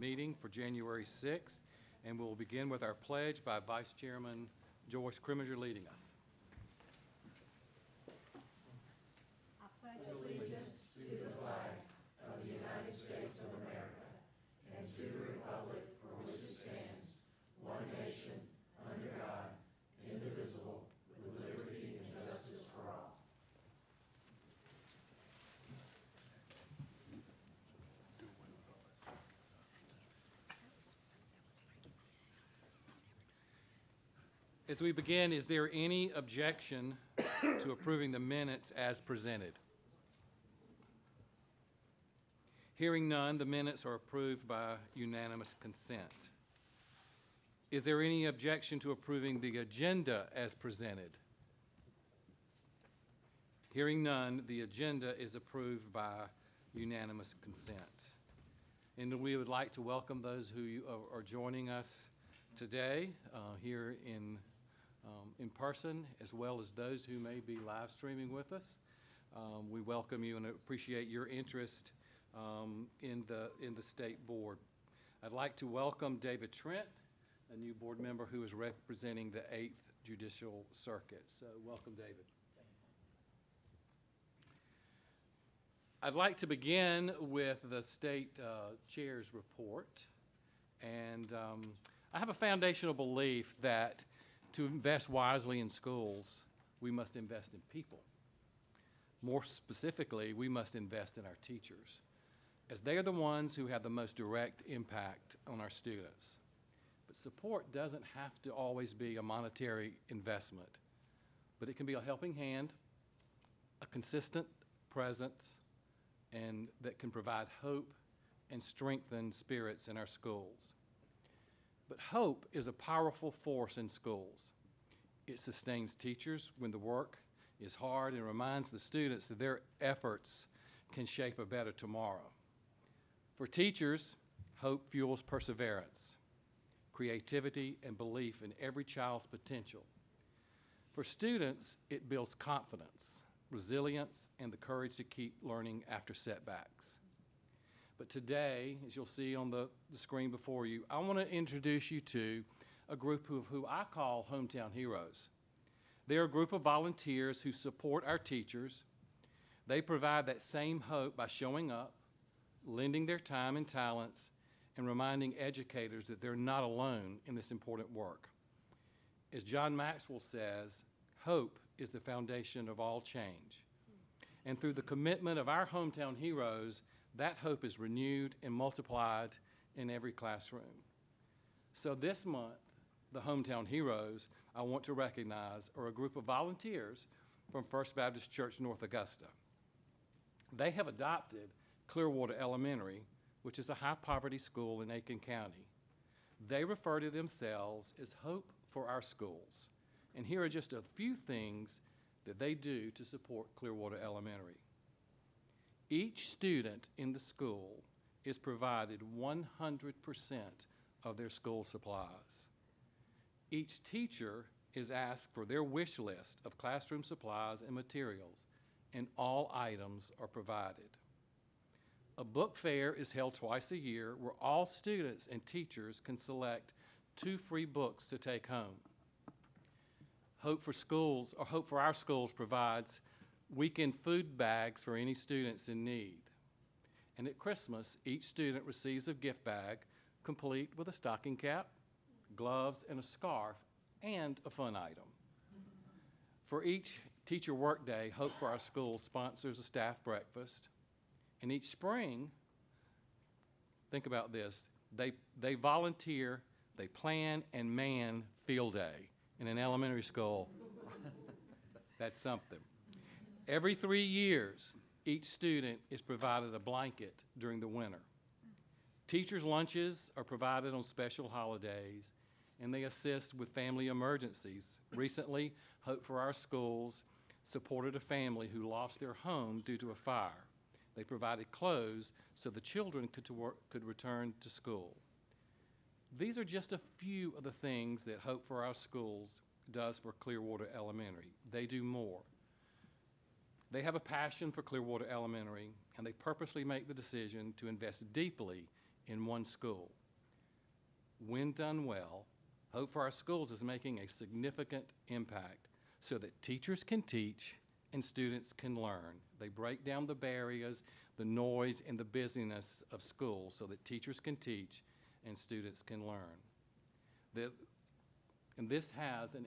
Meeting for January 6th, and we'll begin with our pledge by Vice Chairman Joyce Crimminger leading us. As we begin, is there any objection to approving the minutes as presented? Hearing none, the minutes are approved by unanimous consent. Is there any objection to approving the agenda as presented? Hearing none, the agenda is approved by unanimous consent. And we would like to welcome those who are joining us today here in person, as well as those who may be live streaming with us. We welcome you and appreciate your interest in the state board. I'd like to welcome David Trent, a new board member who is representing the 8th Judicial Circuit. So welcome, David. I'd like to begin with the state chair's report. And I have a foundational belief that to invest wisely in schools, we must invest in people. More specifically, we must invest in our teachers, as they are the ones who have the most direct impact on our students. But support doesn't have to always be a monetary investment, but it can be a helping hand, a consistent presence, and that can provide hope and strengthen spirits in our schools. But hope is a powerful force in schools. It sustains teachers when the work is hard and reminds the students that their efforts can shape a better tomorrow. For teachers, hope fuels perseverance, creativity, and belief in every child's potential. For students, it builds confidence, resilience, and the courage to keep learning after setbacks. But today, as you'll see on the screen before you, I want to introduce you to a group of who I call Hometown Heroes. They're a group of volunteers who support our teachers. They provide that same hope by showing up, lending their time and talents, and reminding educators that they're not alone in this important work. As John Maxwell says, hope is the foundation of all change. And through the commitment of our Hometown Heroes, that hope is renewed and multiplied in every classroom. So this month, the Hometown Heroes I want to recognize are a group of volunteers from First Baptist Church North Augusta. They have adopted Clearwater Elementary, which is a high-poverty school in Aiken County. They refer to themselves as Hope for Our Schools. And here are just a few things that they do to support Clearwater Elementary. Each student in the school is provided 100% of their school supplies. Each teacher is asked for their wish list of classroom supplies and materials, and all items are provided. A book fair is held twice a year where all students and teachers can select 2 free books to take home. Hope for Our Schools provides weekend food bags for any students in need. And at Christmas, each student receives a gift bag complete with a stocking cap, gloves, and a scarf, and a fun item. For each teacher workday, Hope for Our Schools sponsors a staff breakfast. And each spring, think about this, they volunteer, they plan and man field day in an elementary school. That's something. Every 3 years, each student is provided a blanket during the winter. Teachers' lunches are provided on special holidays, and they assist with family emergencies. Recently, Hope for Our Schools supported a family who lost their home due to a fire. They provided clothes so the children could return to school. These are just a few of the things that Hope for Our Schools does for Clearwater Elementary. They do more. They have a passion for Clearwater Elementary, and they purposely make the decision to invest deeply in one school. When done well, Hope for Our Schools is making a significant impact so that teachers can teach and students can learn. They break down the barriers, the noise, and the busyness of school so that teachers can teach and students can learn. And this has a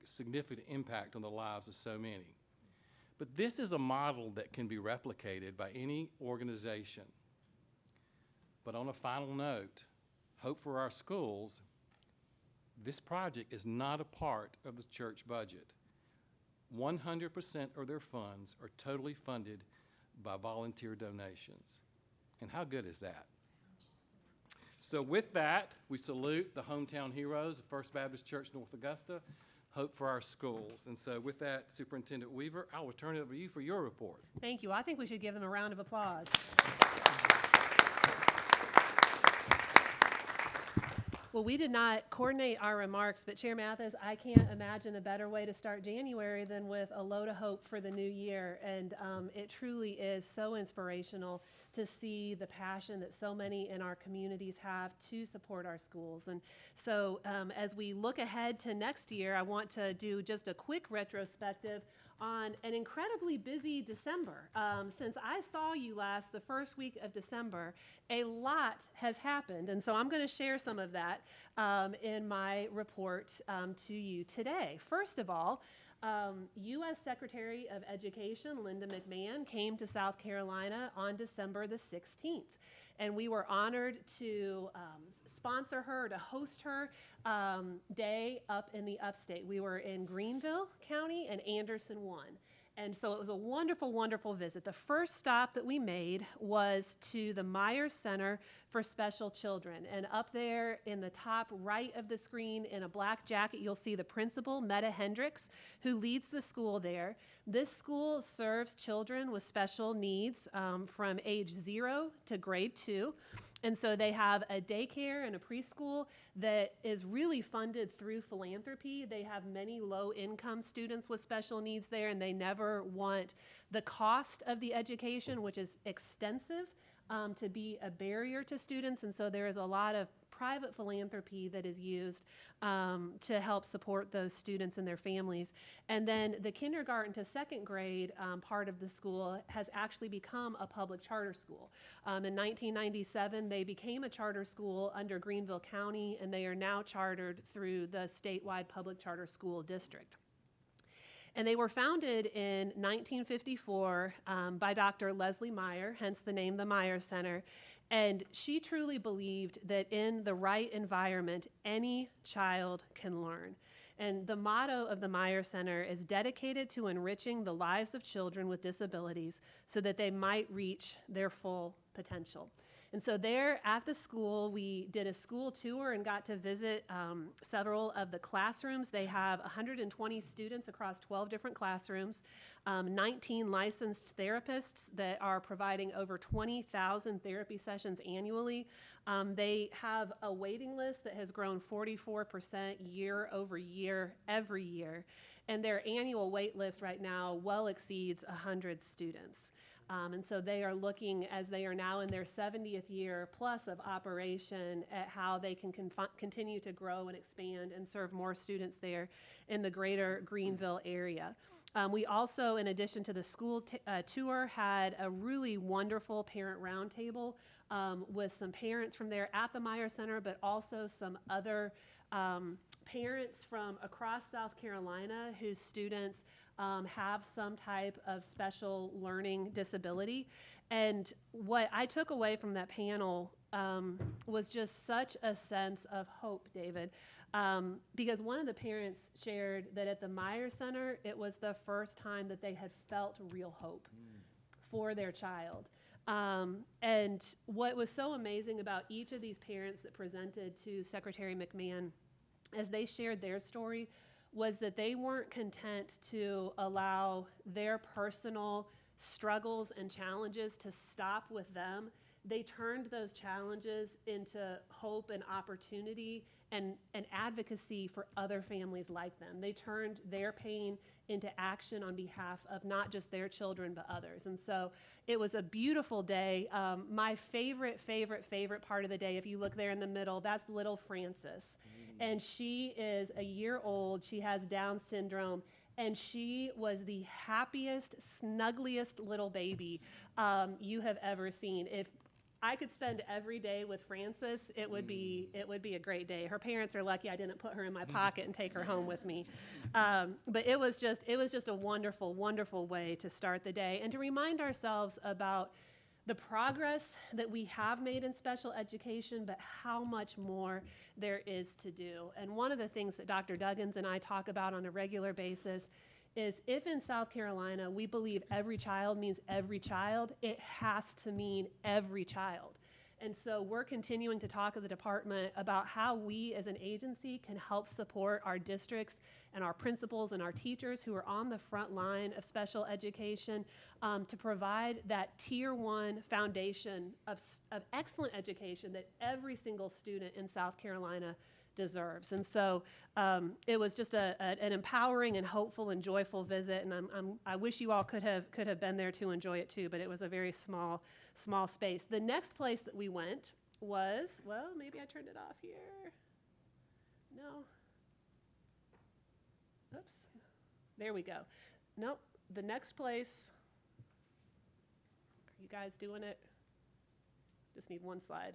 significant impact on the lives of so many. But this is a model that can be replicated by any organization. But on a final note, Hope for Our Schools, this project is not a part of the church budget. 100% of their funds are totally funded by volunteer donations. And how good is that? So with that, we salute the hometown heroes of First Baptist Church North Augusta, Hope for Our Schools. And so with that, Superintendent Weaver, I will turn it over to you for your report. Thank you. I think we should give them a round of applause. Well, we did not coordinate our remarks, but Chair Mathis, I can't imagine a better way to start January than with a load of hope for the new year. And it truly is so inspirational to see the passion that so many in our communities have to support our schools. And so as we look ahead to next year, I want to do just a quick retrospective on an incredibly busy December. Since I saw you last the first week of December, a lot has happened. And so I'm going to share some of that in my report to you today. First of all, U.S. Secretary of Education Linda McMahon came to South Carolina on December the 16th. And we were honored to sponsor her, to host her day up in the upstate. We were in Greenville County and Anderson 1. And so it was a wonderful, wonderful visit. The first stop that we made was to the Myers Center for Special Children. And up there in the top right of the screen in a black jacket, you'll see the principal, Meta Hendricks, who leads the school there. This school serves children with special needs from age 0 to grade 2. And so they have a daycare and a preschool that is really funded through philanthropy. They have many low-income students with special needs there, and they never want the cost of the education, which is extensive, to be a barrier to students. And so there is a lot of private philanthropy that is used to help support those students and their families. And then the kindergarten to second grade part of the school has actually become a public charter school. In 1997, they became a charter school under Greenville County, and they are now chartered through the statewide public charter school district. And they were founded in 1954 by Dr. Leslie Meyer, hence the name the Meyer Center. And she truly believed that in the right environment, any child can learn. And the motto of the Meyer Center is dedicated to enriching the lives of children with disabilities so that they might reach their full potential. And so there at the school, we did a school tour and got to visit several of the classrooms. They have 120 students across 12 different classrooms, 19 licensed therapists that are providing over 20,000 therapy sessions annually. They have a waiting list that has grown 44% year over year, every year. And their annual wait list right now well exceeds 100 students. And so they are looking, as they are now in their 70th year plus of operation, at how they can continue to grow and expand and serve more students there in the greater Greenville area. We also, in addition to the school tour, had a really wonderful parent roundtable with some parents from there at the Meyer Center, but also some other parents from across South Carolina whose students have some type of special learning disability. And what I took away from that panel was just such a sense of hope, David, because one of the parents shared that at the Meyer Center, it was the first time that they had felt real hope for their child. And what was so amazing about each of these parents that presented to Secretary McMahon as they shared their story was that they weren't content to allow their personal struggles and challenges to stop with them. they turned those challenges into hope and opportunity and advocacy for other families like them. They turned their pain into action on behalf of not just their children, but others. And so it was a beautiful day. My favorite part of the day, if you look there in the middle, that's little Frances. And she is a year old. She has Down syndrome. And she was the happiest, snuggliest little baby you have ever seen. If I could spend every day with Frances, it would be a great day. Her parents are lucky I didn't put her in my pocket and take her home with me. But it was just a wonderful, wonderful way to start the day and to remind ourselves about the progress that we have made in special education, but how much more there is to do. And one of the things that Dr. Duggins and I talk about on a regular basis is if in South Carolina we believe every child means every child, it has to mean every child. And so we're continuing to talk to the department about how we as an agency can help support our districts and our principals and our teachers who are on the front line of special education to provide that tier 1 foundation of excellent education that every single student in South Carolina deserves. And so it was just an empowering and hopeful and joyful visit, and I wish you all could have been there to enjoy it too, but it was a very small space. The next place that we went was, well, maybe I turned it off here. No. Oops. There we go. Nope. The next place, are you guys doing it? Just need one slide.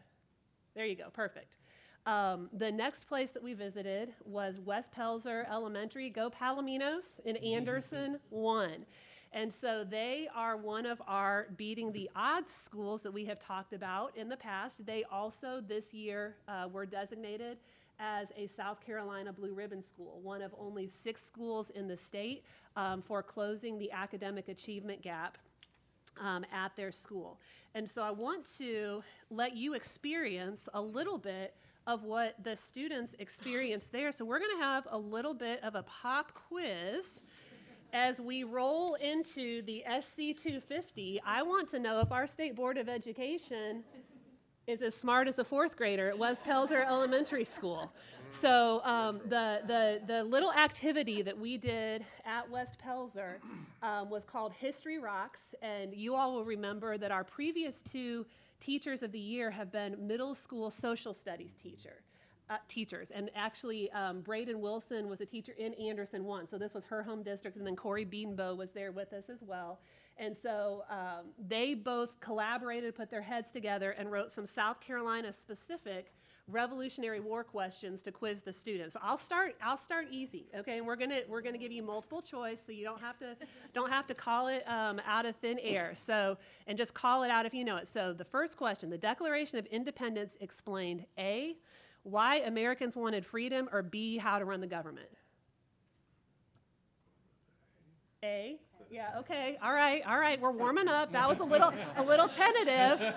There you go. Perfect. The next place that we visited was West Pelzer Elementary, Go Palominos, in Anderson 1. And so they are one of our beating the odds schools that we have talked about in the past. They also this year were designated as a South Carolina Blue Ribbon School, one of only 6 schools in the state for closing the academic achievement gap at their school. And so I want to let you experience a little bit of what the students experienced there. So we're going to have a little bit of a pop quiz as we roll into the SC 250. I want to know if our State Board of Education is as smart as a 4th grader at West Pelzer Elementary School. So the little activity that we did at West Pelzer was called History Rocks, and you all will remember that our previous 2 Teachers of the Year have been middle school social studies teachers. And actually, Braden Wilson was a teacher in Anderson 1, so this was her home district, and then Corey Beatonbow was there with us as well. And so they both collaborated, put their heads together, and wrote some South Carolina-specific Revolutionary War questions to quiz the students. So I'll start easy, okay? And we're gonna give you multiple choice, so you don't have to call it out of thin air. So, and just call it out if you know it. So the first question: the Declaration of Independence explained A, why Americans wanted freedom, or B, how to run the government? A. Yeah, okay, all right, we're warming up. That was a little tentative,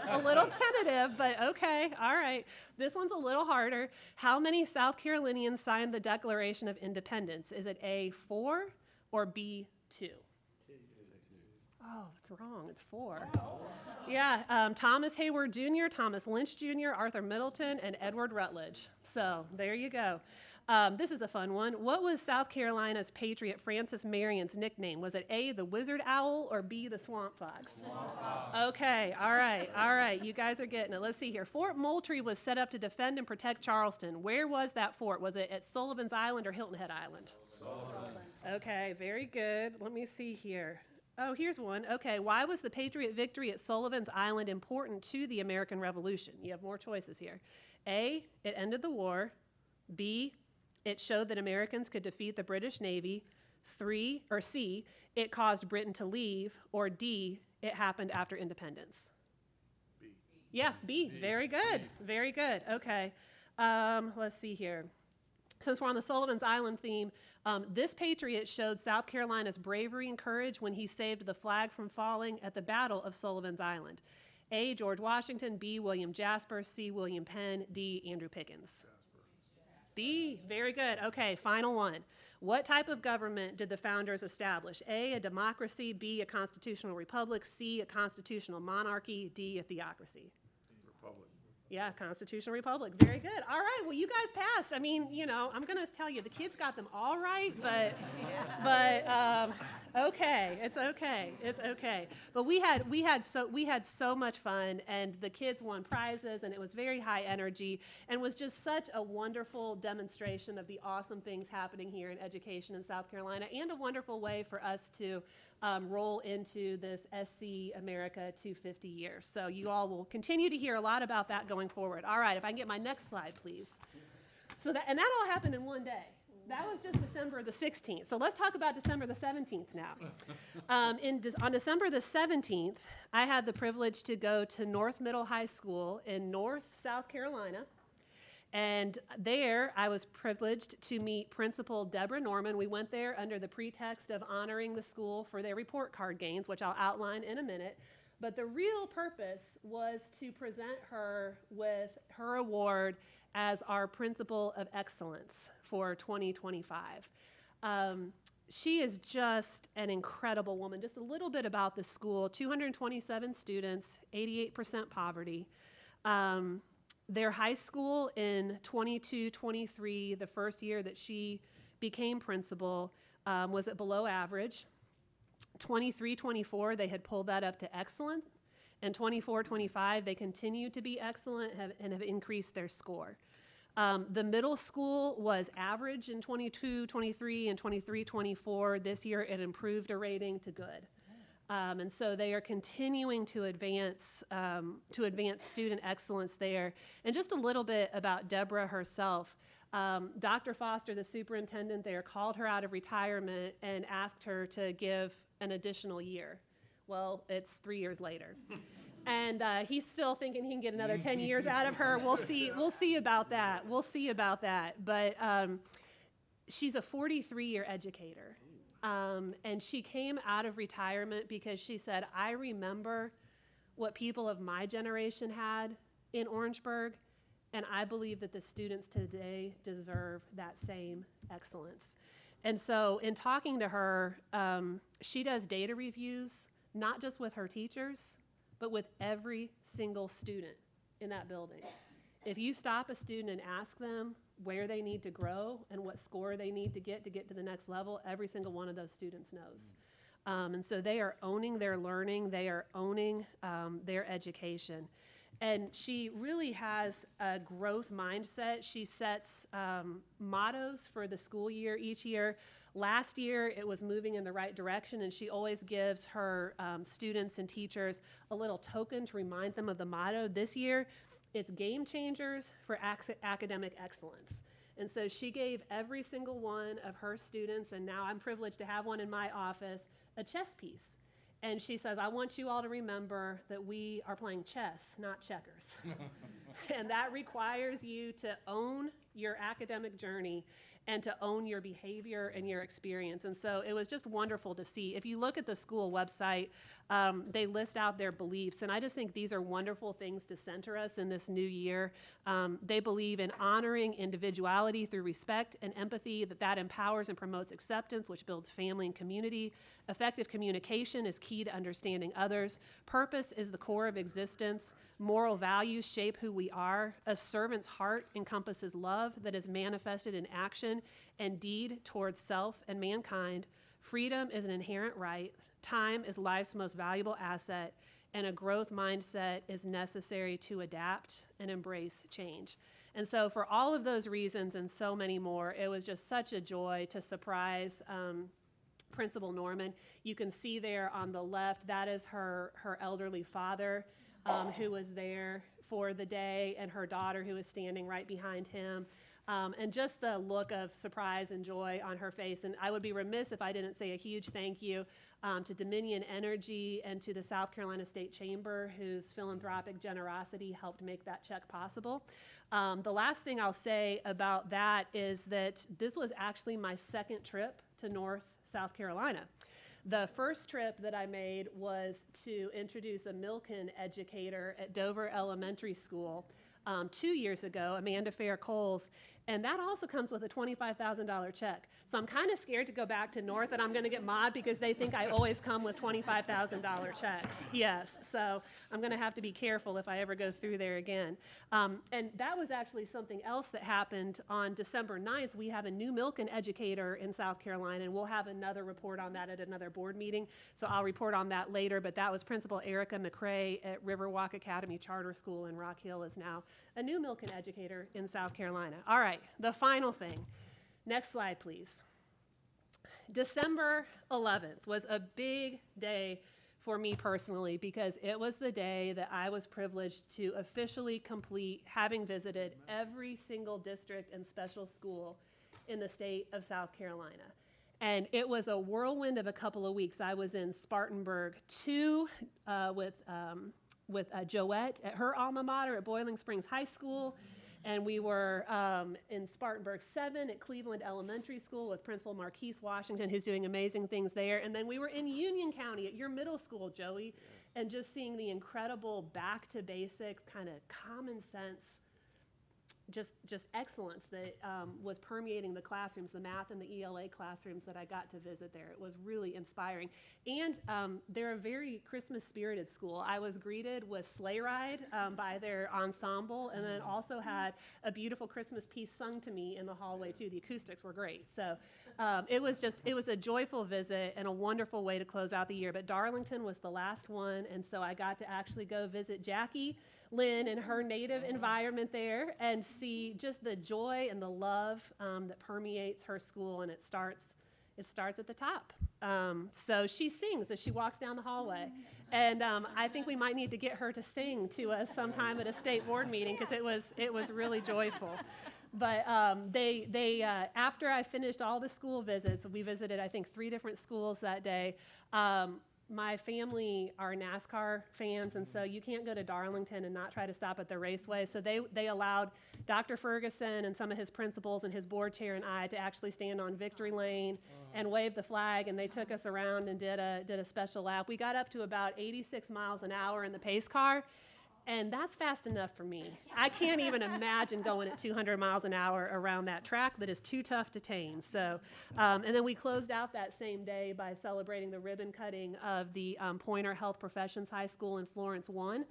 but okay, all right. This one's a little harder. How many South Carolinians signed the Declaration of Independence? Is it A, 4, or B, 2? Oh, it's wrong, it's 4. Yeah, Thomas Hayward Jr., Thomas Lynch Jr., Arthur Middleton, and Edward Rutledge. So there you go. This is a fun one. What was South Carolina's patriot Francis Marion's nickname? Was it A, the Wizard Owl, or B, the Swamp Fox? Swamp Fox. Okay, all right. You guys are getting it. Let's see here. Fort Moultrie was set up to defend and protect Charleston. Where was that fort? Was it at Sullivan's Island or Hilton Head Island? Sullivan. Okay, very good. Let me see here. Oh, here's one. Okay, why was the Patriot victory at Sullivan's Island important to the American Revolution? You have more choices here. A, it ended the war. B, it showed that Americans could defeat the British Navy. C, it caused Britain to leave. Or D, it happened after independence. B. Yeah, B. Very good. Very good. Okay. Let's see here. Since we're on the Sullivan's Island theme, this patriot showed South Carolina's bravery and courage when he saved the flag from falling at the Battle of Sullivan's Island. A, George Washington. B, William Jasper. C, William Penn. D, Andrew Pickens. B, very good. Okay, final one. What type of government did the founders establish? A, a democracy. B, a constitutional republic. C, a constitutional monarchy. D, a theocracy. Yeah, Constitutional Republic. Very good. All right. Well, you guys passed. I mean, I'm going to tell you, the kids got them all right, but okay. It's okay. It's okay. But we had so much fun, and the kids won prizes, and it was very high energy, and was just such a wonderful demonstration of the awesome things happening here in education in South Carolina, and a wonderful way for us to roll into this SC America 250 years. So you all will continue to hear a lot about that going forward. All right, if I can get my next slide, please. And that all happened in one day. That was just December the 16th. So let's talk about December the 17th now. On December the 17th, I had the privilege to go to North Middle High School in North South Carolina. And there, I was privileged to meet Principal Deborah Norman. We went there under the pretext of honoring the school for their report card gains, which I'll outline in a minute. But the real purpose was to present her with her award as our Principal of Excellence for 2025. She is just an incredible woman. Just a little bit about the school: 227 students, 88% poverty. Their high school in 22-23, the first year that she became principal, was at below average. 23-24, they had pulled that up to excellent. And 24-25, they continued to be excellent and have increased their score. The middle school was average in 22-23 and 23-24. This year, it improved a rating to good. And so they are continuing to advance student excellence there. And just a little bit about Deborah herself. Dr. Foster, the superintendent there, called her out of retirement and asked her to give an additional year. Well, it's 3 years later. And he's still thinking he can get another 10 years out of her. We'll see about that. We'll see about that. But she's a 43-year educator. And she came out of retirement because she said, I remember what people of my generation had in Orangeburg, and I believe that the students today deserve that same excellence. And so in talking to her, she does data reviews, not just with her teachers, but with every single student in that building. If you stop a student and ask them where they need to grow and what score they need to get to the next level, every single one of those students knows. And so they are owning their learning, they are owning their education. And she really has a growth mindset. She sets mottos for the school year each year. Last year, it was moving in the right direction, and she always gives her students and teachers a little token to remind them of the motto. This year, it's game changers for academic excellence. And so she gave every single one of her students, and now I'm privileged to have one in my office, a chess piece. And she says, I want you all to remember that we are playing chess, not checkers. And that requires you to own your academic journey and to own your behavior and your experience. And so it was just wonderful to see. If you look at the school website, they list out their beliefs, and I just think these are wonderful things to center us in this new year. They believe in honoring individuality through respect and empathy, that empowers and promotes acceptance, which builds family and community. Effective communication is key to understanding others. Purpose is the core of existence. Moral values shape who we are. A servant's heart encompasses love that is manifested in action and deed towards self and mankind. Freedom is an inherent right. Time is life's most valuable asset, and a growth mindset is necessary to adapt and embrace change. And so for all of those reasons and so many more, it was just such a joy to surprise Principal Norman. You can see there on the left, that is her elderly father who was there for the day, and her daughter who is standing right behind him. And just the look of surprise and joy on her face. And I would be remiss if I didn't say a huge thank you to Dominion Energy and to the South Carolina State Chamber, whose philanthropic generosity helped make that check possible. The last thing I'll say about that is that this was actually my second trip to North South Carolina. The first trip that I made was to introduce a Milken educator at Dover Elementary School. 2 years ago, Amanda Fair Coles, and that also comes with a $25,000 check. So I'm kind of scared to go back to North, and I'm going to get mobbed because they think I always come with $25,000 checks. Yes, so I'm going to have to be careful if I ever go through there again. And that was actually something else that happened on December 9th. We have a new Milken educator in South Carolina, and we'll have another report on that at another board meeting. So I'll report on that later, but that was Principal Erica McCrae at Riverwalk Academy Charter School in Rock Hill, is now a new Milken educator in South Carolina. All right, the final thing. Next slide, please. December 11th was a big day for me personally because it was the day that I was privileged to officially complete having visited every single district and special school in the state of South Carolina. And it was a whirlwind of a couple of weeks. I was in Spartanburg 2 with Joette at her alma mater at Boiling Springs High School. And we were in Spartanburg 7 at Cleveland Elementary School with Principal Marquise Washington, who's doing amazing things there. And then we were in Union County at your middle school, Joey, and just seeing the incredible back to basics, kind of common sense, just excellence that was permeating the classrooms, the math and the ELA classrooms that I got to visit there. It was really inspiring. And they're a very Christmas-spirited school. I was greeted with Sleigh Ride by their ensemble, and then also had a beautiful Christmas piece sung to me in the hallway, too. The acoustics were great. So it was a joyful visit and a wonderful way to close out the year. But Darlington was the last one, and so I got to actually go visit Jackie Lynn in her native environment there and see just the joy and the love that permeates her school, and it starts at the top. So she sings as she walks down the hallway, and I think we might need to get her to sing to us sometime at a state board meeting because it was really joyful. But they after I finished all the school visits, we visited I think 3 different schools that day. My family are NASCAR fans, and so you can't go to Darlington and not try to stop at the raceway. So they allowed Dr. Ferguson and some of his principals and his board chair and I to actually stand on Victory Lane and wave the flag, and they took us around and did a special lap. We got up to about 86 miles an hour in the pace car, and that's fast enough for me. I can't even imagine going at 200 miles an hour around that track that is too tough to tame. So, and then we closed out that same day by celebrating the ribbon cutting of the Poynter Health Professions High School in Florence 1,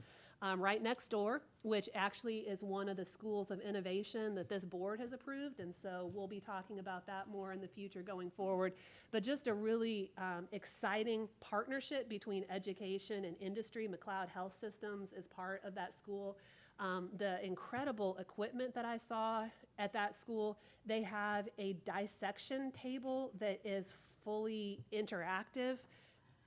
right next door, which actually is one of the schools of innovation that this board has approved. And so we'll be talking about that more in the future going forward. But just a really exciting partnership between education and industry. McLeod Health Systems is part of that school. The incredible equipment that I saw at that school, they have a dissection table that is fully interactive.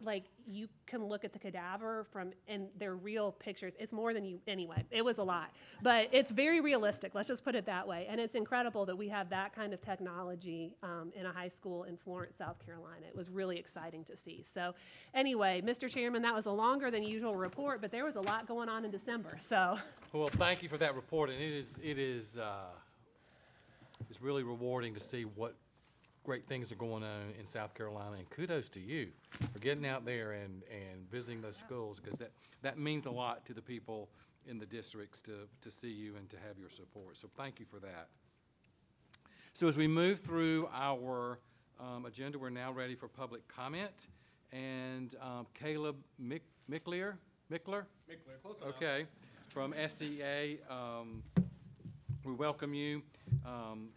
Like, you can look at the cadaver and they're real pictures. It's more than anyway, it was a lot. But it's very realistic, let's just put it that way. And it's incredible that we have that kind of technology in a high school in Florence, South Carolina. It was really exciting to see. So anyway, Mr. Chairman, that was a longer than usual report, but there was a lot going on in December, so. Well, thank you for that report, and it's really rewarding to see what great things are going on in South Carolina, and kudos to you for getting out there and visiting those schools, because that means a lot to the people in the districts to see you and to have your support. So thank you for that. So as we move through our agenda, we're now ready for public comment. And Caleb Mickler, close enough. okay, from SEA. We welcome you.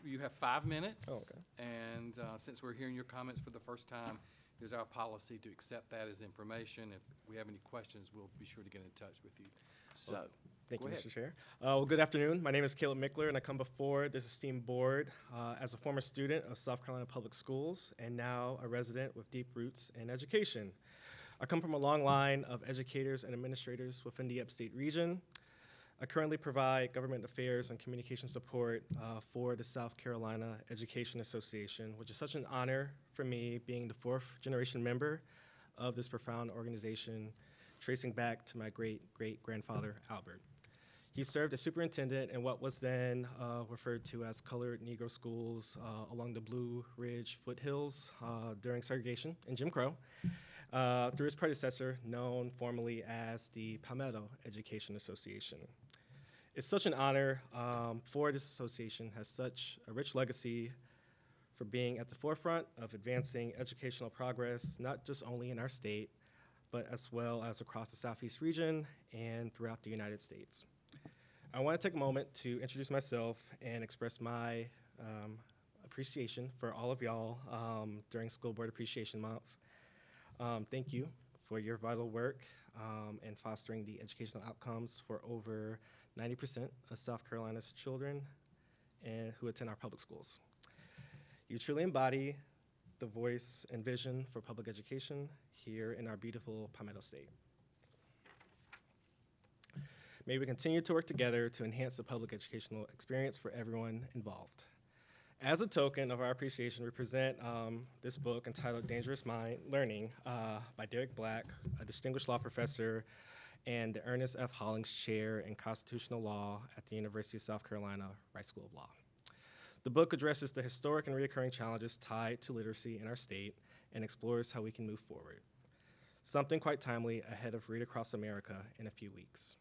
You have 5 minutes. Oh, okay. And since we're hearing your comments for the first time, it is our policy to accept that as information. If we have any questions, we'll be sure to get in touch with you. So, Thank go you, ahead. Mr. Chair. Well, good afternoon. My name is Caleb Mickler, and I come before this esteemed board as a former student of South Carolina Public Schools and now a resident with deep roots in education. I come from a long line of educators and administrators within the upstate region. I currently provide government affairs and communication support for the South Carolina Education Association, which is such an honor for me, being the 4th generation member of this profound organization, tracing back to my great-great-grandfather, Albert. He served as superintendent in what was then referred to as colored Negro schools along the Blue Ridge foothills during segregation and Jim Crow, through his predecessor, known formally as the Palmetto Education Association. It's such an honor. Ford Association has such a rich legacy for being at the forefront of advancing educational progress, not just only in our state, but as well as across the Southeast region and throughout the United States. I want to take a moment to introduce myself and express my appreciation for all of y'all during School Board Appreciation Month. Thank you for your vital work in fostering the educational outcomes for over 90% of South Carolina's children and who attend our public schools. You truly embody the voice and vision for public education here in our beautiful Palmetto State. May we continue to work together to enhance the public educational experience for everyone involved. As a token of our appreciation, we present this book entitled Dangerous Mind Learning by Derek Black, a distinguished law professor and the Ernest F. Hollings Chair in Constitutional Law at the University of South Carolina Rice School of Law. The book addresses the historic and recurring challenges tied to literacy in our state and explores how we can move forward. Something quite timely ahead of Read Across America in a few weeks.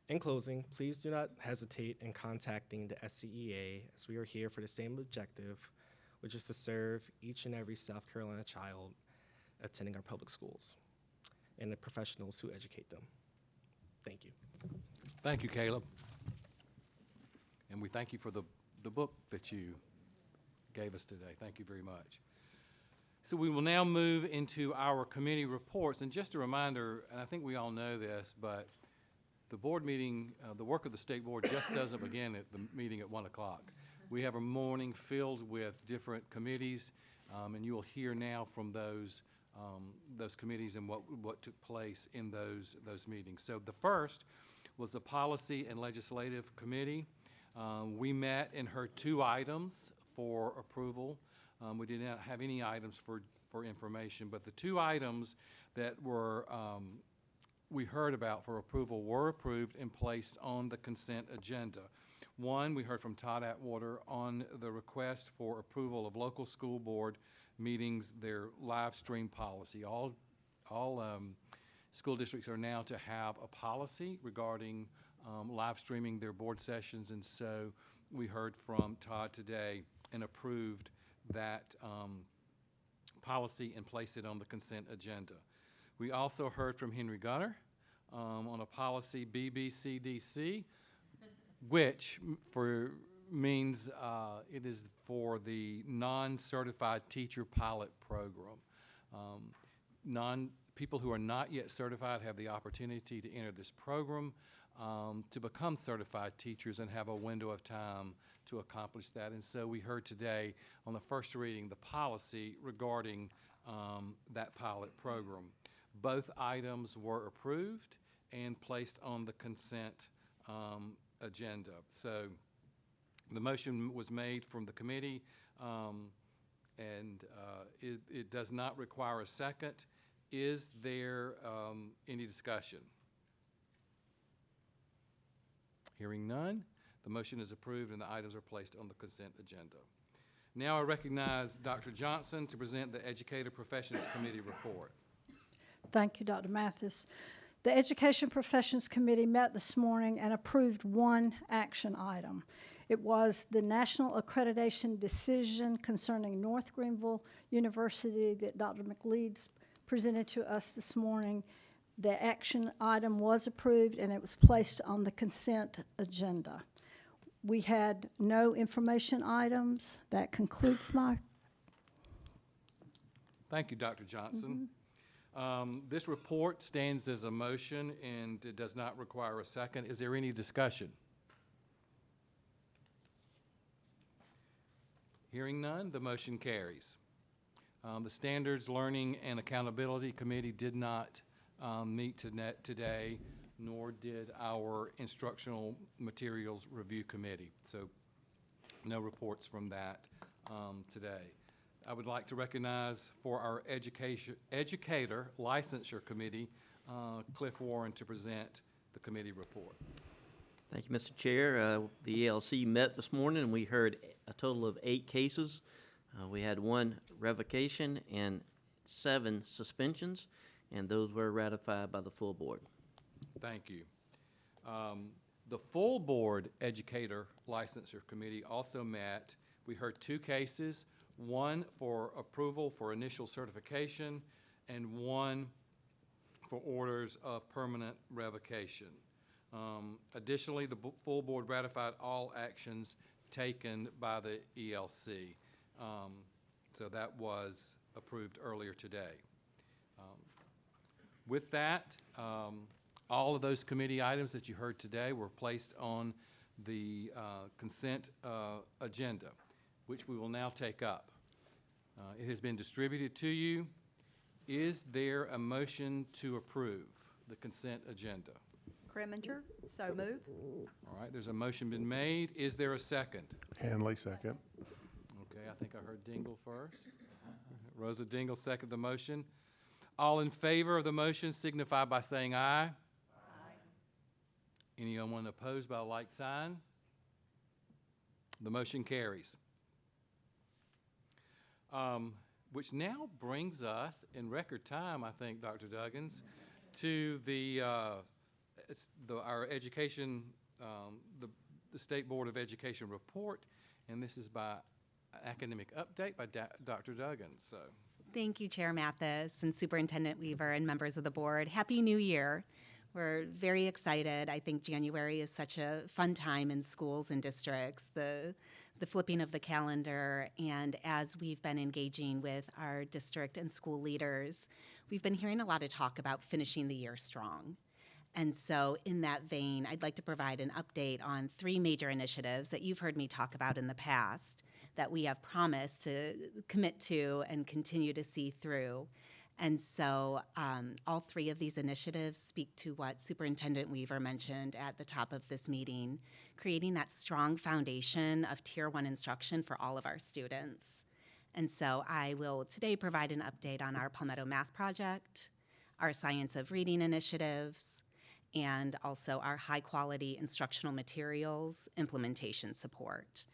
In closing, please do not hesitate in contacting the SCEA, as we are here for the same objective, which is to serve each and every South Carolina child attending our public schools and the professionals who educate them. Thank you. Thank you, Caleb. And we thank you for the book that you gave us today. Thank you very much. So we will now move into our committee reports. And just a reminder, and I think we all know this, but the board meeting, the work of the state board just doesn't begin at the meeting at 1 o'clock. We have a morning filled with different committees, and you will hear now from those committees and what took place in those meetings. So the first was the Policy and Legislative Committee. We met and heard 2 items for approval. We did not have any items for information, but the 2 items that were we heard about for approval were approved and placed on the consent agenda. One, we heard from Todd Atwater on the request for approval of local school board meetings, their live stream policy. All school districts are now to have a policy regarding live streaming their board sessions, and so we heard from Todd today and approved that policy and placed it on the consent agenda. We also heard from Henry Gunner on a policy BBCDC, which means it is for the non-certified teacher pilot program. People who are not yet certified have the opportunity to enter this program to become certified teachers and have a window of time to accomplish that. And so we heard today on the first reading the policy regarding that pilot program. Both items were approved and placed on the consent agenda. So the motion was made from the committee, and it does not require a second. Is there any discussion? Hearing none, the motion is approved and the items are placed on the consent agenda. Now I recognize Dr. Johnson to present the Educator Professions Committee report. Thank you, Dr. Mathis. The Education Professions Committee met this morning and approved 1 action item. It was the national accreditation decision concerning North Greenville University that Dr. McLeod presented to us this morning. The action item was approved and it was placed on the consent agenda. We had no information items. That concludes my... Thank you, Dr. Johnson. This report stands as a motion and it does not require a second. Is there any discussion? Hearing none, the motion carries. The Standards, Learning, and Accountability Committee did not meet today, nor did our Instructional Materials Review Committee. So no reports from that today. I would like to recognize for our Educator Licensure Committee, Cliff Warren, to present the committee report. Thank you, Mr. Chair. The ELC met this morning and we heard a total of 8 cases. We had 1 revocation and 7 suspensions, and those were ratified by the full board. Thank you. The full board educator licensure committee also met. We heard 2 cases, one for approval for initial certification and one for orders of permanent revocation. Additionally, the full board ratified all actions taken by the ELC. So that was approved earlier today. With that, all of those committee items that you heard today were placed on the consent agenda, which we will now take up. It has been distributed to you. Is there a motion to approve the consent agenda? Kremenger, so move. All right, there's a motion been made. Is there a second? Hanley, second. Okay, I think I heard Dingle first. Rosa Dingle seconded the motion. All in favor of the motion signify by saying aye. Aye. Anyone opposed by a like sign? The motion carries. Which now brings us, in record time, I think, Dr. Duggins, to our education, the State Board of Education report, and this is by academic update by Dr. Duggins. So, thank you, Chair Mathis and Superintendent Weaver and members of the board. Happy New Year. We're very excited. I think January is such a fun time in schools and districts, the flipping of the calendar, and as we've been engaging with our district and school leaders, we've been hearing a lot of talk about finishing the year strong. And so in that vein, I'd like to provide an update on 3 major initiatives that you've heard me talk about in the past that we have promised to commit to and continue to see through. And so all 3 of these initiatives speak to what Superintendent Weaver mentioned at the top of this meeting, creating that strong foundation of Tier 1 instruction for all of our students. And so I will today provide an update on our Palmetto Math Project, our Science of Reading initiatives, and also our high-quality instructional materials implementation support.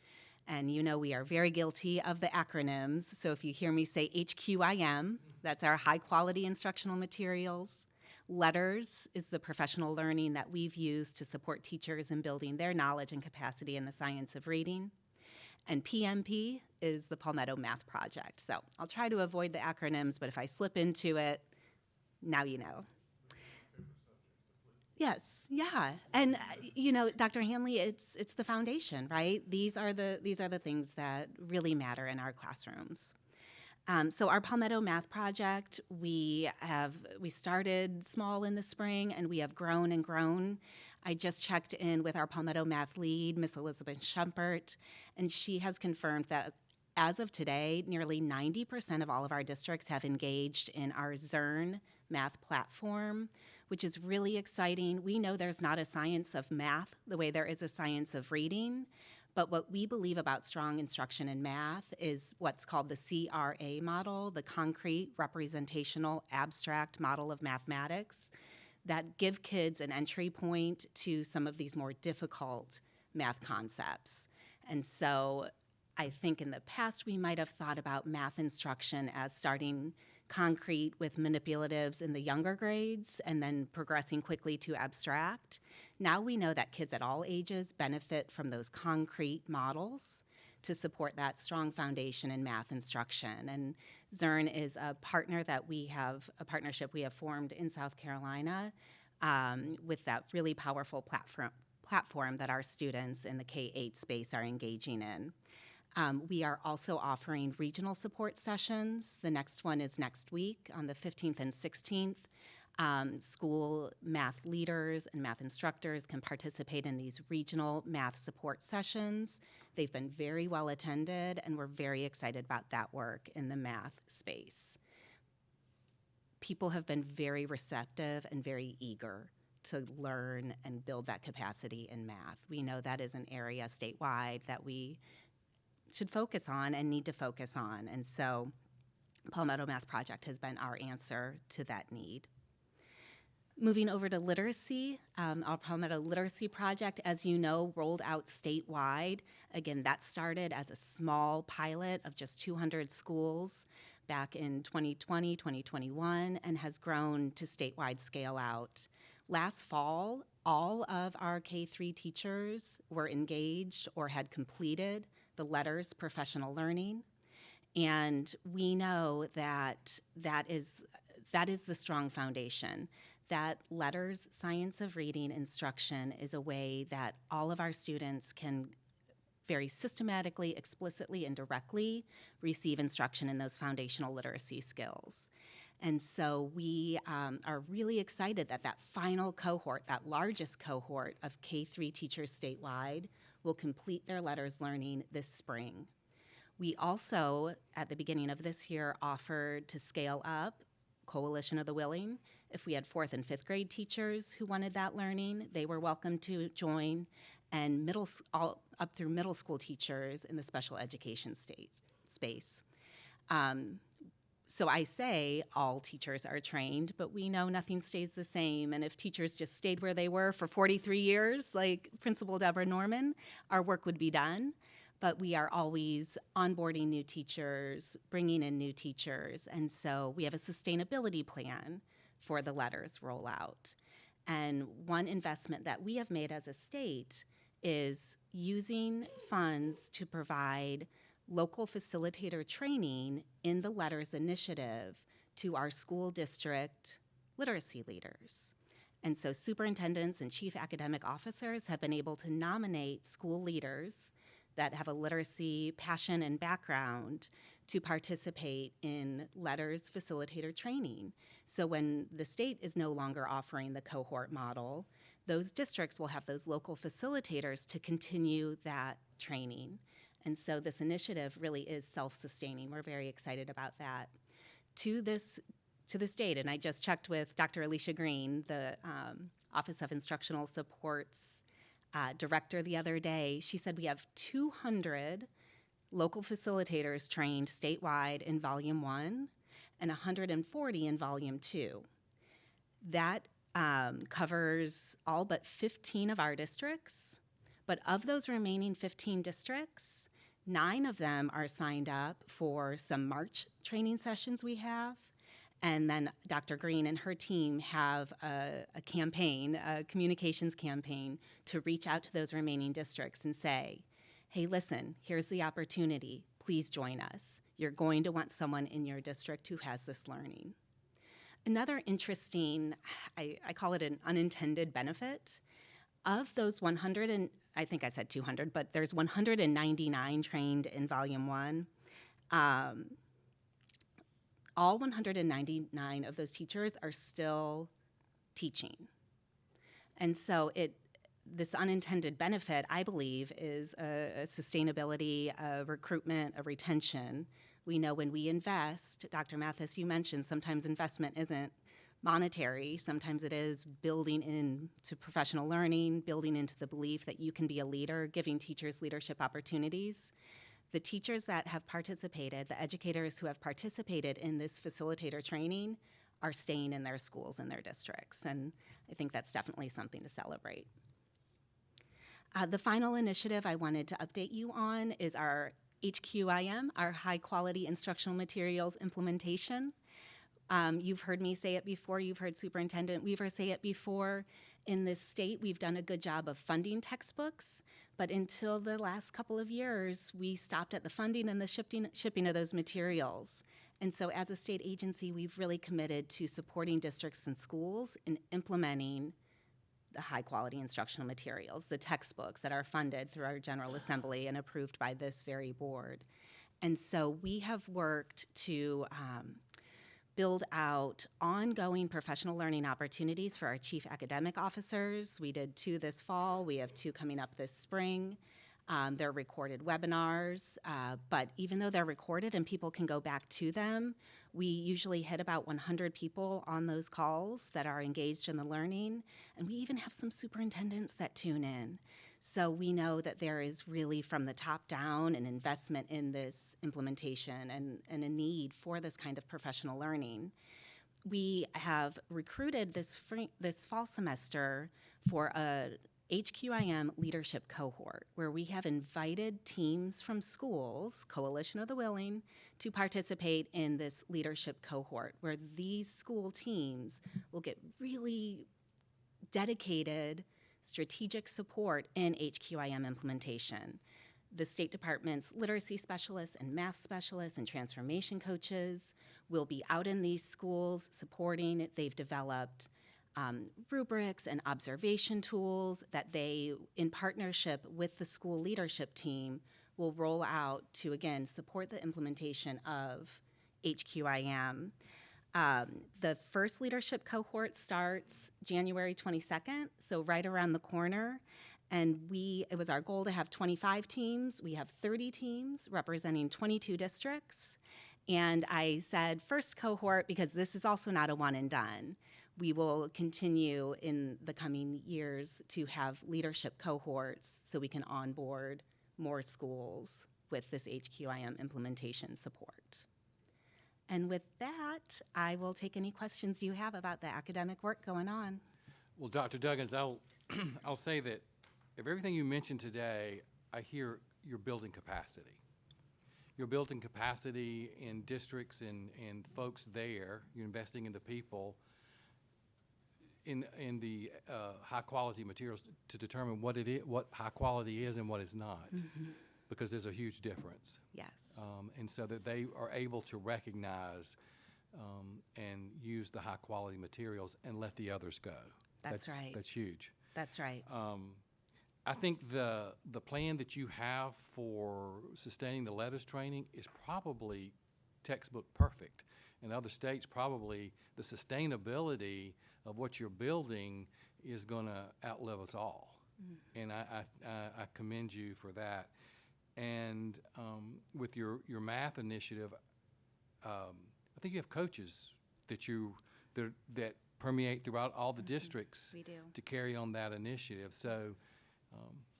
And you know we are very guilty of the acronyms, so if you hear me say HQIM, that's our high-quality instructional materials. LETTERS is the professional learning that we've used to support teachers in building their knowledge and capacity in the science of reading. And PMP is the Palmetto Math Project. So I'll try to avoid the acronyms, but if I slip into it, now you know. Yes, yeah, and you know, Dr. Hanley, it's the foundation, right? These are the things that really matter in our classrooms. So our Palmetto Math Project, we started small in the spring, and we have grown and grown. I just checked in with our Palmetto Math lead, Miss Elizabeth Schumpert, and she has confirmed that as of today, nearly 90% of all of our districts have engaged in our Zern math platform, which is really exciting. We know there's not a science of math the way there is a science of reading, but what we believe about strong instruction in math is what's called the CRA model, the concrete, representational, abstract model of mathematics, that give kids an entry point to some of these more difficult math concepts. And so I think in the past we might have thought about math instruction as starting concrete with manipulatives in the younger grades and then progressing quickly to abstract. Now we know that kids at all ages benefit from those concrete models to support that strong foundation in math instruction. And Zern is a partnership we have formed in South Carolina with that really powerful platform that our students in the K-8 space are engaging in. We are also offering regional support sessions. The next one is next week on the 15th and 16th. School math leaders and math instructors can participate in these regional math support sessions. They've been very well attended, and we're very excited about that work in the math space. People have been very receptive and very eager to learn and build that capacity in math. We know that is an area statewide that we should focus on and need to focus on. And so Palmetto Math Project has been our answer to that need. Moving over to literacy, our Palmetto Literacy Project, as you know, rolled out statewide. Again, that started as a small pilot of just 200 schools back in 2020, 2021, and has grown to statewide scale out. Last fall, all of our K-3 teachers were engaged or had completed the LETRS professional learning. And we know that that is the strong foundation. That LETRS Science of Reading instruction is a way that all of our students can very systematically, explicitly, and directly receive instruction in those foundational literacy skills. And so we are really excited that that final cohort, that largest cohort of K-3 teachers statewide, will complete their LETRS learning this spring. We also, at the beginning of this year, offered to scale up Coalition of the Willing. If we had 4th and 5th grade teachers who wanted that learning, they were welcome to join, and up through middle school teachers in the special education space. So I say all teachers are trained, but we know nothing stays the same. And if teachers just stayed where they were for 43 years, like Principal Deborah Norman, our work would be done. But we are always onboarding new teachers, bringing in new teachers. And so we have a sustainability plan for the LETRS rollout. And one investment that we have made as a state is using funds to provide local facilitator training in the LETRS initiative to our school district literacy leaders. And so superintendents and chief academic officers have been able to nominate school leaders that have a literacy passion and background to participate in LETRS facilitator training. So when the state is no longer offering the cohort model, those districts will have those local facilitators to continue that training. And so this initiative really is self-sustaining. We're very excited about that. To this date, and I just checked with Dr. Alicia Green, the Office of Instructional Support's director the other day. She said we have 200 local facilitators trained statewide in Volume 1 and 140 in Volume 2. That covers all but 15 of our districts. But of those remaining 15 districts, 9 of them are signed up for some March training sessions we have. And then Dr. Green and her team have a campaign, a communications campaign, to reach out to those remaining districts and say, hey, listen, here's the opportunity. Please join us. You're going to want someone in your district who has this learning. Another interesting, I call it an unintended benefit, of those 100, and I think I said 200, but there's 199 trained in Volume 1. All 199 of those teachers are still teaching. And so this unintended benefit, I believe, is a sustainability, a recruitment, a retention. We know when we invest, Dr. Mathis, you mentioned sometimes investment isn't monetary. Sometimes it is building into professional learning, building into the belief that you can be a leader, giving teachers leadership opportunities. The teachers that have participated, the educators who have participated in this facilitator training are staying in their schools and their districts, and I think that's definitely something to celebrate. The final initiative I wanted to update you on is our HQIM, our High Quality Instructional Materials Implementation. You've heard me say it before, you've heard Superintendent Weaver say it before. In this state, we've done a good job of funding textbooks, but until the last couple of years, we stopped at the funding and the shipping of those materials. And so as a state agency, we've really committed to supporting districts and schools in implementing the high quality instructional materials, the textbooks that are funded through our General Assembly and approved by this very board. And so we have worked to build out ongoing professional learning opportunities for our chief academic officers. We did 2 this fall. We have 2 coming up this spring. They're recorded webinars, but even though they're recorded and people can go back to them, we usually hit about 100 people on those calls that are engaged in the learning, and we even have some superintendents that tune in. So we know that there is really, from the top down, an investment in this implementation and a need for this kind of professional learning. We have recruited this fall semester for a HQIM leadership cohort, where we have invited teams from schools, Coalition of the Willing, to participate in this leadership cohort, where these school teams will get really dedicated strategic support in HQIM implementation. The State Department's literacy specialists and math specialists and transformation coaches will be out in these schools supporting. They've developed rubrics and observation tools that they, in partnership with the school leadership team, will roll out to, again, support the implementation of HQIM. The first leadership cohort starts January 22nd, so right around the corner. And it was our goal to have 25 teams. We have 30 teams representing 22 districts. And I said first cohort because this is also not a one and done. We will continue in the coming years to have leadership cohorts so we can onboard more schools with this HQIM implementation support. And with that, I will take any questions you have about the academic work going on. Well, Dr. Duggins, I'll say that of everything you mentioned today, I hear you're building capacity. You're building capacity in districts and folks there. You're investing in the people, in the high-quality materials to determine what high quality is and what is not, because there's a huge difference. Yes. And so that they are able to recognize and use the high-quality materials and let the others go. That's right. That's huge. That's right. I think the plan that you have for sustaining the letters training is probably textbook perfect. In other states, probably the sustainability of what you're building is going to outlive us all. And I commend you for that. And with your math initiative, I think you have coaches that permeate throughout all the districts We do. to carry on that initiative. So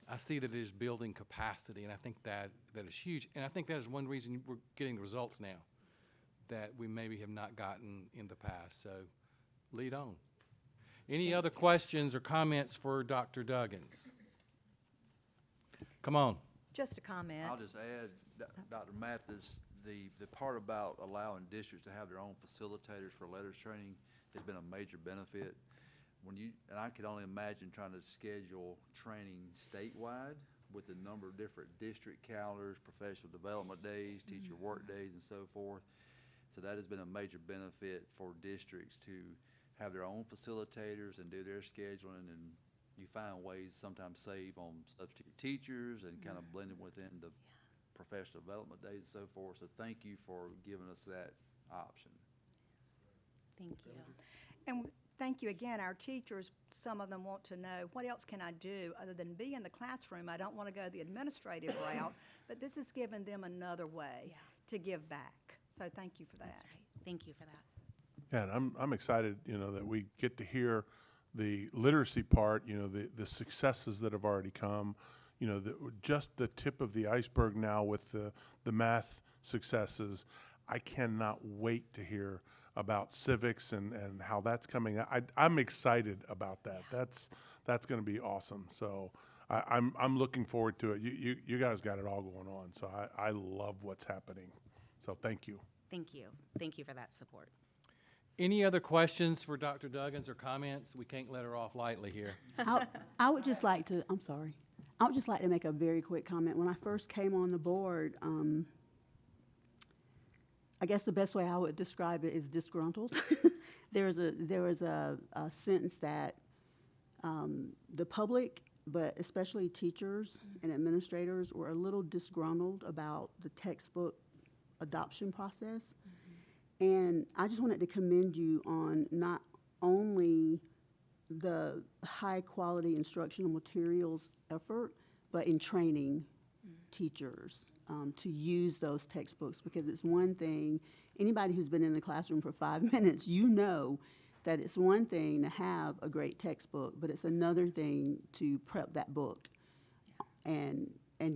I see that it is building capacity, and I think that is huge. And I think that is one reason we're getting the results now that we maybe have not gotten in the past. So lead on. Any other questions or comments for Dr. Duggins? Come on. Just a comment. I'll just add, Dr. Mathis, the part about allowing districts to have their own facilitators for letters training has been a major benefit. And I could only imagine trying to schedule training statewide with the number of different district calendars, professional development days, teacher work days, and so forth. So that has been a major benefit for districts to have their own facilitators and do their scheduling, and you find ways to sometimes save on substitute teachers and kind of blend it within the professional development days and so forth. So thank you for giving us that option. Thank you. And thank you again. Our teachers, some of them want to know, what else can I do other than be in the classroom? I don't want to go the administrative route, but this has given them another way to give back. So thank you for that. That's right. Thank you for that. Yeah, and I'm excited, that we get to hear the literacy part, the successes that have already come, just the tip of the iceberg now with the math successes. I cannot wait to hear about civics and how that's coming. I'm excited about that. That's going to be awesome. So I'm looking forward to it. You guys got it all going on. So I love what's happening. So thank you. Thank you. Thank you for that support. Any other questions for Dr. Duggins or comments? We can't let her off lightly here. I would just like to, I'm sorry. I would just like to make a very quick comment. When I first came on the board, I guess the best way I would describe it is disgruntled. There was a sense that the public, but especially teachers and administrators, were a little disgruntled about the textbook adoption process. And I just wanted to commend you on not only the high quality instructional materials effort, but in training teachers to use those textbooks, because it's one thing, anybody who's been in the classroom for 5 minutes, that it's one thing to have a great textbook, but it's another thing to prep that book and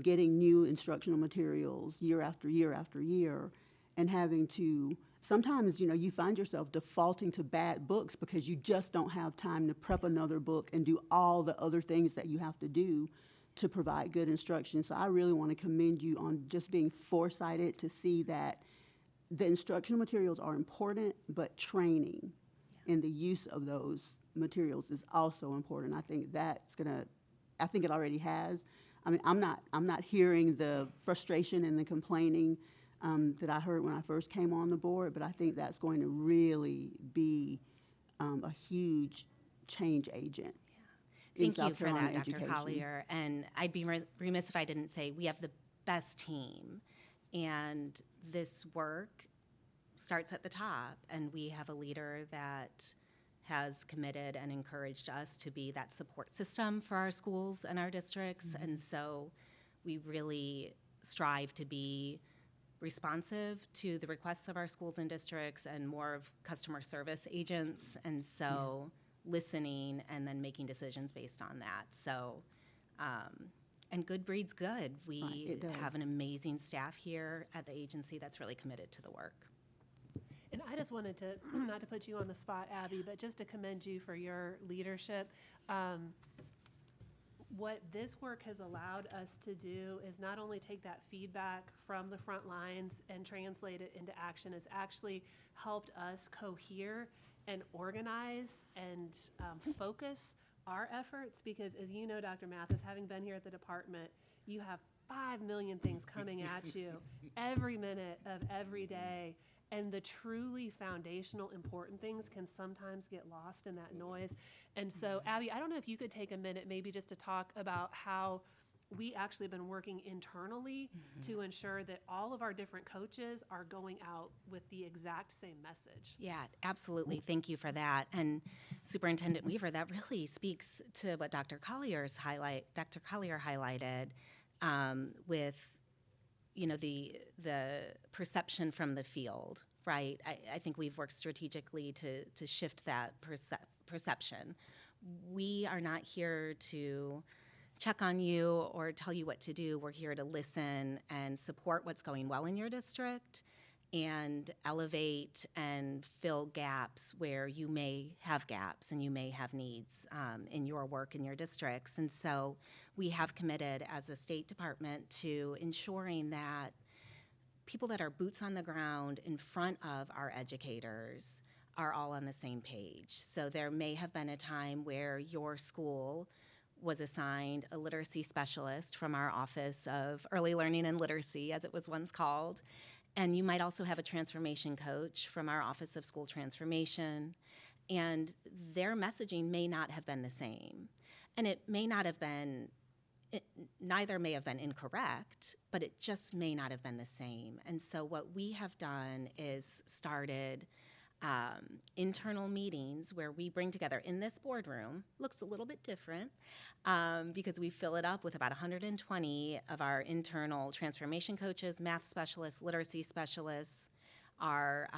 getting new instructional materials year after year after year, and having to, sometimes, you find yourself defaulting to bad books because you just don't have time to prep another book and do all the other things that you have to do to provide good instruction. So I really want to commend you on just being foresighted to see that the instructional materials are important, but training in the use of those materials is also important. I think that's gonna, I think it already has. I mean, I'm not hearing the frustration and the complaining that I heard when I first came on the board, but I think that's going to really be a huge change agent in Thank you South for Carolina that, Dr. education. Collier. And I'd be remiss if I didn't say we have the best team. And this work starts at the top. And we have a leader that has committed and encouraged us to be that support system for our schools and our districts. And so we really strive to be responsive to the requests of our schools and districts and more of customer service agents. And so listening and then making decisions based on that. So, and good breeds good. We Right, it does. have an amazing staff here at the agency that's really committed to the work. And I just wanted to, not to put you on the spot, Abby, but just to commend you for your leadership. What this work has allowed us to do is not only take that feedback from the front lines and translate it into action, it's actually helped us cohere and organize and focus our efforts, because as you know, Dr. Mathis, having been here at the department, you have 5 million things coming at you every minute of every day. And the truly foundational important things can sometimes get lost in that noise. And so, Abby, I don't know if you could take a minute maybe just to talk about how we actually have been working internally to ensure that all of our different coaches are going out with the exact same message. Yeah, absolutely. Thank you for that. And Superintendent Weaver, that really speaks to what Dr. Collier highlighted with, you know, the perception from the field, right? I think we've worked strategically to shift that perception. We are not here to check on you or tell you what to do. We're here to listen and support what's going well in your district and elevate and fill gaps where you may have gaps and you may have needs in your work in your districts. And so we have committed as a state department to ensuring that people that are boots on the ground in front of our educators are all on the same page. So there may have been a time where your school was assigned a literacy specialist from our Office of Early Learning and Literacy, as it was once called. And you might also have a transformation coach from our Office of School Transformation. And their messaging may not have been the same. And it may not have been, neither may have been incorrect, but it just may not have been the same. And so what we have done is started internal meetings where we bring together in this boardroom. Looks a little bit different because we fill it up with about 120 of our internal transformation coaches, math specialists, literacy specialists, our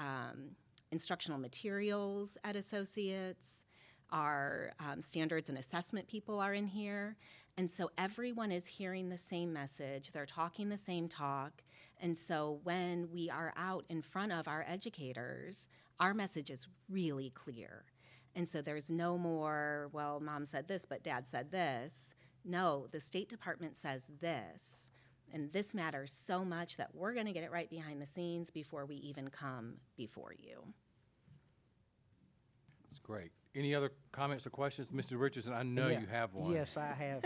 instructional materials at associates, our standards and assessment people are in here. And so everyone is hearing the same message. They're talking the same talk. And so when we are out in front of our educators, our message is really clear. And so there's no more, well, mom said this, but dad said this. No, the State Department says this. And this matters so much that we're going to get it right behind the scenes before we even come before you. That's great. Any other comments or questions? Mr. Richardson, I know Yeah. you have one. Yes, I have.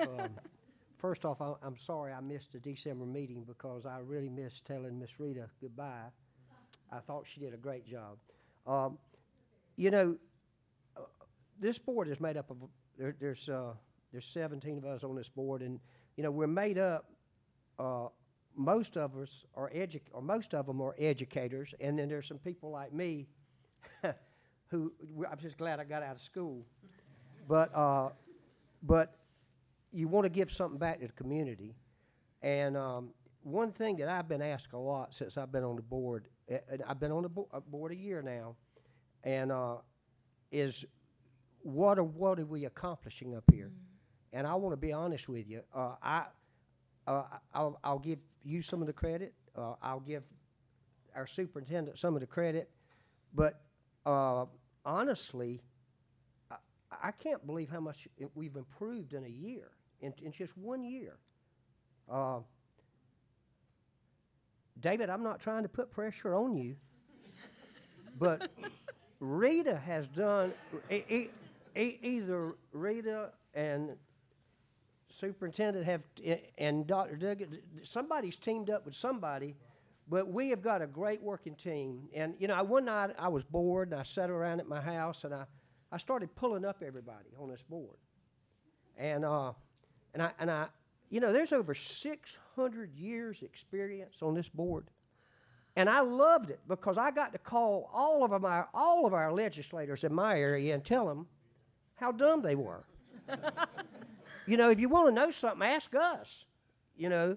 First off, I'm sorry I missed the December meeting because I really missed telling Miss Rita goodbye. I thought she did a great job. You know, this board is made up of, there's 17 of us on this board, and, you know, we're made up, most of us are most of them are educators, and then there's some people like me who, I'm just glad I got out of school. But you want to give something back to the community. And one thing that I've been asked a lot since I've been on the board, and I've been on the board a year now, and is what are we accomplishing up here? And I want to be honest with you. I'll give you some of the credit. I'll give our superintendent some of the credit. But honestly, I can't believe how much we've improved in a year, in just 1 year. David, I'm not trying to put pressure on you, but Rita has done, either Rita and Superintendent and Dr. Duggan, somebody's teamed up with somebody, but we have got a great working team. And, you know, one night I was bored, and I sat around at my house, and I started pulling up everybody on this board. And I, you know, there's over 600 years experience on this board. And I loved it because I got to call all of our legislators in my area and tell them how dumb they were. You know, if you want to know something, ask us, you know.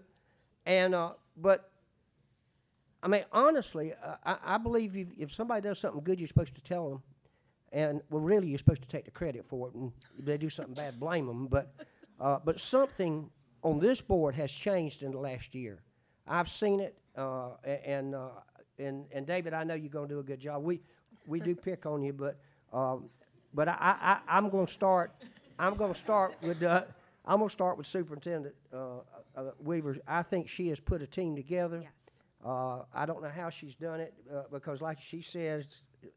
And, but, I mean, honestly, I believe if somebody does something good, you're supposed to tell them. And, well, really, you're supposed to take the credit for it. And if they do something bad, blame them. But something on this board has changed in the last year. I've seen it, and David, I know you're going to do a good job. We do pick on you, but I'm going to start. I'm going to start with Superintendent Weaver. I think she has put a team together. Yes. I don't know how she's done it because, like she says,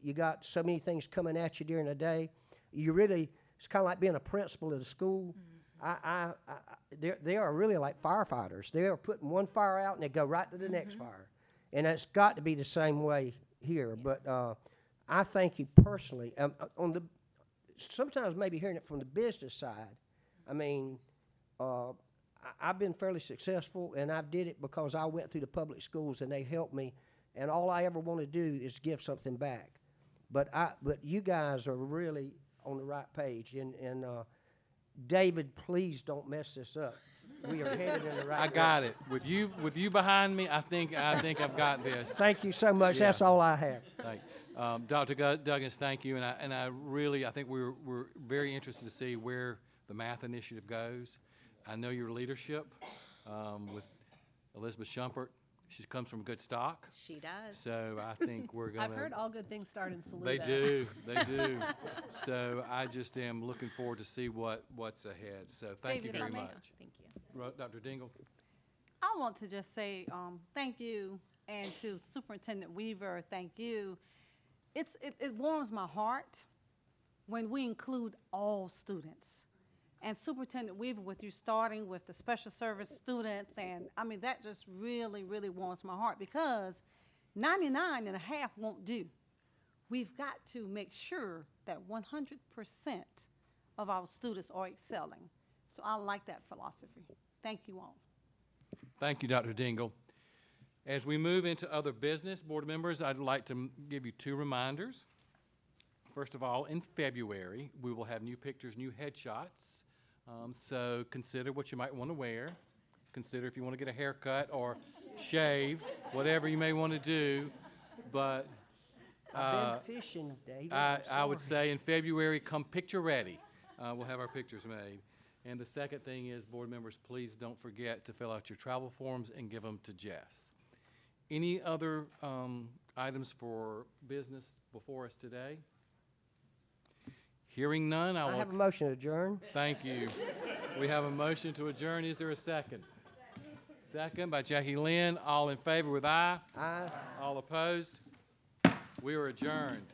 you got so many things coming at you during the day. You really, it's kind of like being a principal at a school. They are really like firefighters. They are putting one fire out and they go right to the next fire, and it's got to be the same way here. But I thank you personally. Sometimes maybe hearing it from the business side. I mean, I've been fairly successful, and I did it because I went through the public schools and they helped me. And all I ever want to do is give something back. But you guys are really on the right page. And David, please don't mess this up. We are headed in the right I got it. With you behind me, I think I've got this. Thank you so much. Yeah. That's all I have. Thank Dr. Duggins, thank you. And I really, I think we're very interested to see where the math initiative goes. I know your leadership with Elizabeth Shumpert. She comes from good stock. She does. So I think we're going to. I've heard all good things start in Saluda. They do. They do. So I just am looking forward to see what's ahead. So thank you very much. Thank you. Dr. Dingle. I want to just say thank you, and to Superintendent Weaver, thank you. It warms my heart when we include all students. And Superintendent Weaver, with you starting with the special service students, and I mean, that just really, really warms my heart because 99.5 won't do. We've got to make sure that 100% of our students are excelling. So I like that philosophy. Thank you all. Thank you, Dr. Dingle. As we move into other business, board members, I'd like to give you 2 reminders. First of all, in February, we will have new pictures, new headshots. So consider what you might want to wear. Consider if you want to get a haircut or shave, whatever you may want to do. But I've been fishing, David. I would say in February, come picture ready. We'll have our pictures made. And the second thing is, board members, please don't forget to fill out your travel forms and give them to Jess. Any other items for business before us today? Hearing none, I have a motion to adjourn. Thank you. We have a motion to adjourn. Is there a second? Second by Jackie Lynn. All in favor with aye? Aye. All opposed? We are adjourned.